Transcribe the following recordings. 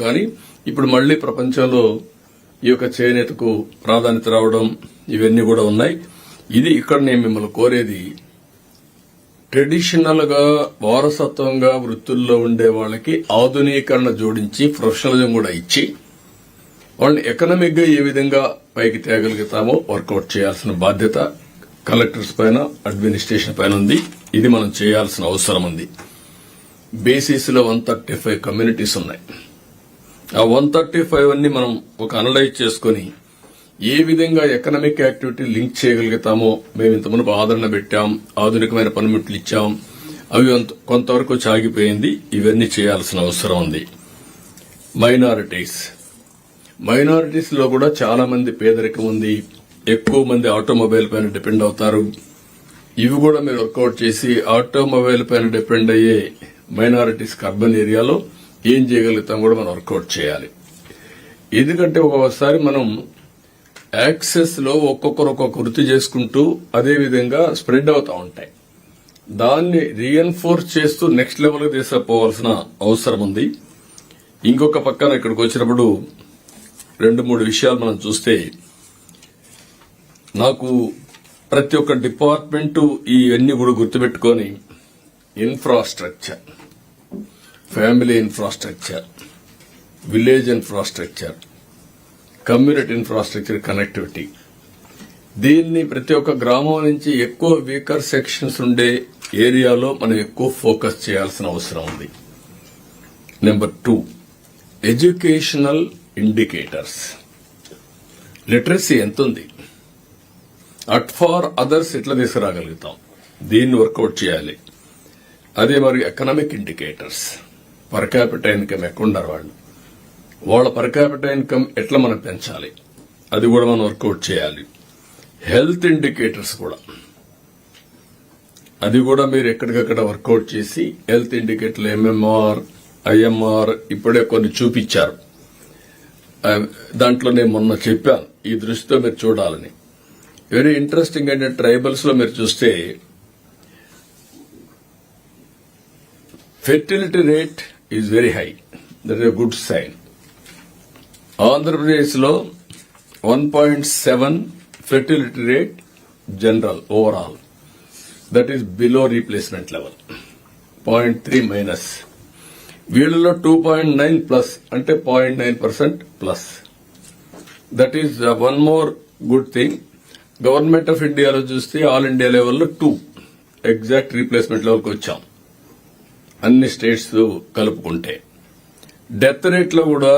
కానీ ఇప్పుడు మళ్లీ ప్రపంచంలో ఈ యొక్క చేనేతకు ప్రాధాన్యత రావడం ఇవన్నీ కూడా ఉన్నాయి. ఇది ఇక్కడ నేను మిమ్మల్ని కోరేది, ట్రెడిషనల్ గా వారసత్వంగా వృత్తుల్లో ఉండే వాళ్ళకి ఆధునీకరణ జోడించి ప్రొఫెషనలిజం కూడా ఇచ్చి వాళ్ళని ఎకనామిక్ గా ఏ విధంగా పైకి తేగలుగుతామో వర్కౌట్ చేయాల్సిన బాధ్యత కలెక్టర్స్ పైన, అడ్మినిస్ట్రేషన్ పైన ఉంది. ఇది మనం చేయాల్సిన అవసరం ఉంది. బేసిస్ లో 135 కమ్యూనిటీస్ ఉన్నాయి. ఆ 135 అన్ని మనం ఒక అనలైజ్ చేసుకుని ఏ విధంగా ఎకనామిక్ యాక్టివిటీ లింక్ చేయగలుగుతామో, మేము ఇంత మునుపు ఆదరణ పెట్టాం, ఆధునికమైన పనిముట్లు ఇచ్చాం, అవి కొంతవరకు సాగిపోయింది. ఇవన్నీ చేయాల్సిన అవసరం ఉంది. మైనారిటీస్ లో కూడా చాలా మంది పేదరికం ఉంది. ఎక్కువ మంది ఆటోమొబైల్ పైన డిపెండ్ అవుతారు. ఇవి కూడా మీరు వర్కౌట్ చేసి ఆటోమొబైల్ పైన డిపెండ్ అయ్యే మైనారిటీస్ అర్బన్ ఏరియాలో ఏం చేయగలుగుతాం కూడా మనం వర్కౌట్ చేయాలి. ఎందుకంటే ఒక్కొక్కసారి మనం యాక్సెస్ లో ఒక్కొక్కరు ఒక్కొక్క వృత్తి చేసుకుంటూ అదే విధంగా స్ప్రెడ్ అవుతా ఉంటాయి. దాన్ని రీఎన్ఫోర్స్ చేస్తూ నెక్స్ట్ లెవెల్ కి తీసుకుపోవాల్సిన అవసరం ఉంది. ఇంకొక పక్కన ఇక్కడికి వచ్చినప్పుడు 2-3 విషయాలు మనం చూస్తే, నాకు ప్రతి ఒక్క డిపార్ట్మెంట్ ఇవన్నీ కూడా గుర్తుపెట్టుకొని infrastructure, family infrastructure, village infrastructure, community infrastructure, connectivity, దీన్ని ప్రతి ఒక్క గ్రామం నుంచి ఎక్కువ వీకర్ సెక్షన్స్ ఉండే ఏరియాలో మనం ఎక్కువ ఫోకస్ చేయాల్సిన అవసరం ఉంది. Number 2, educational indicators. లిటరసీ ఎంత ఉంది, అట్ ఫార్ అదర్స్ ఎట్లా తీసుకురాగలుగుతాం, దీన్ని వర్కౌట్ చేయాలి. అదే మరి economic indicators, per capital income ఎక్కువ వాళ్ళ పర్ క్యాపిటల్ ఇన్కమ్ ఎట్లా మనం పెంచాలి, అది కూడా మనం వర్కౌట్ చేయాలి. హెల్త్ ఇండికేటర్స్ కూడా, అది కూడా మీరు ఎక్కడికక్కడ వర్కౌట్ చేసి హెల్త్ ఇండికేటర్లు ఎంఎంఆర్, ఐఎంఆర్ ఇప్పుడే కొన్ని చూపించారు. దాంట్లో నేను మొన్న చెప్పాను, ఈ దృష్టితో మీరు చూడాలని. వెరీ ఇంట్రెస్టింగ్ ఏంటంటే ట్రైబల్స్ లో మీరు చూస్తే fertility rate is very high. That is a good sign. Andhra Pradesh లో 1.7 fertility rate general overall, that is below replacement level. 0.3 minus. వీళ్ళలో 2.9 ప్లస్, అంటే 0.9% plus. That is one more good thing. Government of ఇండియాలో చూస్తే all India లెవెల్లో 2 exact replacement లెవెల్కి వచ్చాం, అన్ని states కలుపుకుంటే. డెత్ రేట్ లో కూడా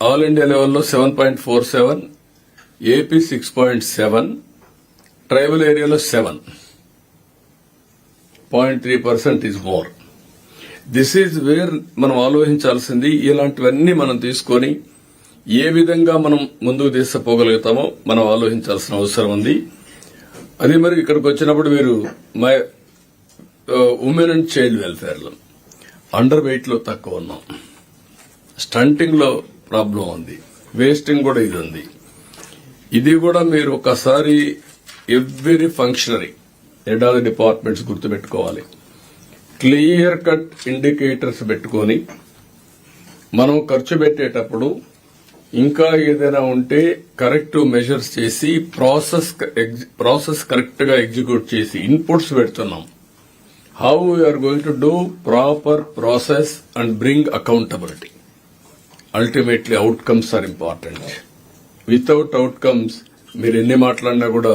ఆల్ ఇండియా లెవెల్లో 7.47, ఏపీ 6.7, ట్రైబల్ ఏరియాలో 7. 0.3% is more. This is where మనం ఆలోచించాల్సింది. ఇలాంటివన్నీ మనం తీసుకొని ఏ విధంగా మనం ముందుకు తీసుకుపోగలుగుతామో మనం ఆలోచించాల్సిన అవసరం ఉంది. అదే మరి ఇక్కడికి వచ్చినప్పుడు మీరు ఉమెన్ అండ్ చైల్డ్ వెల్ఫేర్ లో అండర్ వెయిట్ లో తక్కువ ఉన్నాం, స్టంటింగ్ లో ప్రాబ్లం ఉంది, వేస్టింగ్ కూడా ఇది ఉంది. ఇది కూడా మీరు ఒకసారి every functionary head of the departments గుర్తుపెట్టుకోవాలి. క్లియర్ కట్ ఇండికేటర్స్ పెట్టుకొని మనం ఖర్చు పెట్టేటప్పుడు ఇంకా ఏదైనా ఉంటే కరెక్ట్ మెజర్స్ చేసి ప్రాసెస్ కరెక్ట్ గా ఎగ్జిక్యూట్ చేసి ఇన్పుట్స్ పెడుతున్నాం. How we are going to do proper process and bring accountability. Ultimately outcomes are important. Without outcomes మీరు ఎన్ని మాట్లాడినా కూడా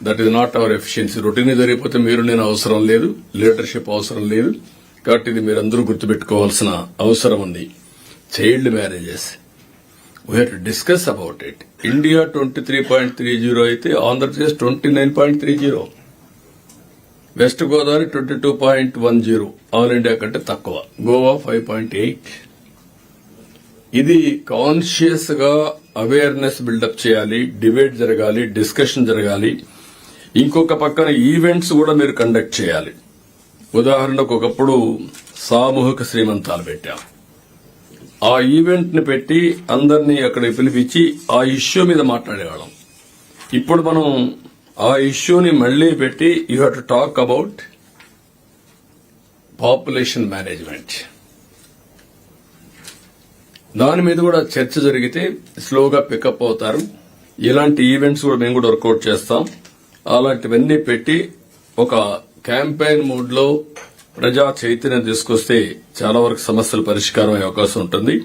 that is not our efficiency. Routine జరిగిపోతే మీరు నేను అవసరం లేదు, లీడర్షిప్ అవసరం లేదు. కాబట్టి ఇది మీరందరూ గుర్తుపెట్టుకోవాల్సిన అవసరం ఉంది. Child marriages, we have to discuss about it. India 23.30 అయితే Andhra Pradesh 29.30, west Godavari 22.10, all India కంటే తక్కువ, గోవా 5.8. ఇది కాన్షియస్ గా అవేర్నెస్ బిల్డప్ చేయాలి, డిబేట్ జరగాలి, డిస్కషన్ జరగాలి. ఇంకొక పక్కన ఈవెంట్స్ కూడా మీరు కండక్ట్ చేయాలి. ఉదాహరణకు ఒకప్పుడు సామూహిక శ్రీమంతాలు పెట్టాం. ఆ ఈవెంట్ ని పెట్టి అందరినీ అక్కడికి పిలిపించి ఆ ఇష్యూ మీద మాట్లాడేవాళ్ళం. ఇప్పుడు మనం ఆ ఇష్యూని మళ్లీ పెట్టి you have to talk about population management. దాని మీద కూడా చర్చ జరిగితే స్లోగా పికప్ అవుతారు. ఇలాంటి ఈవెంట్స్ కూడా మేము కూడా వర్కౌట్ చేస్తాం. అలాంటివన్నీ పెట్టి ఒక క్యాంపెయిన్ మూడ్ లో ప్రజా చైతన్యం తీసుకొస్తే చాలా వరకు సమస్యలు పరిష్కారం అయ్యే అవకాశం ఉంటుంది.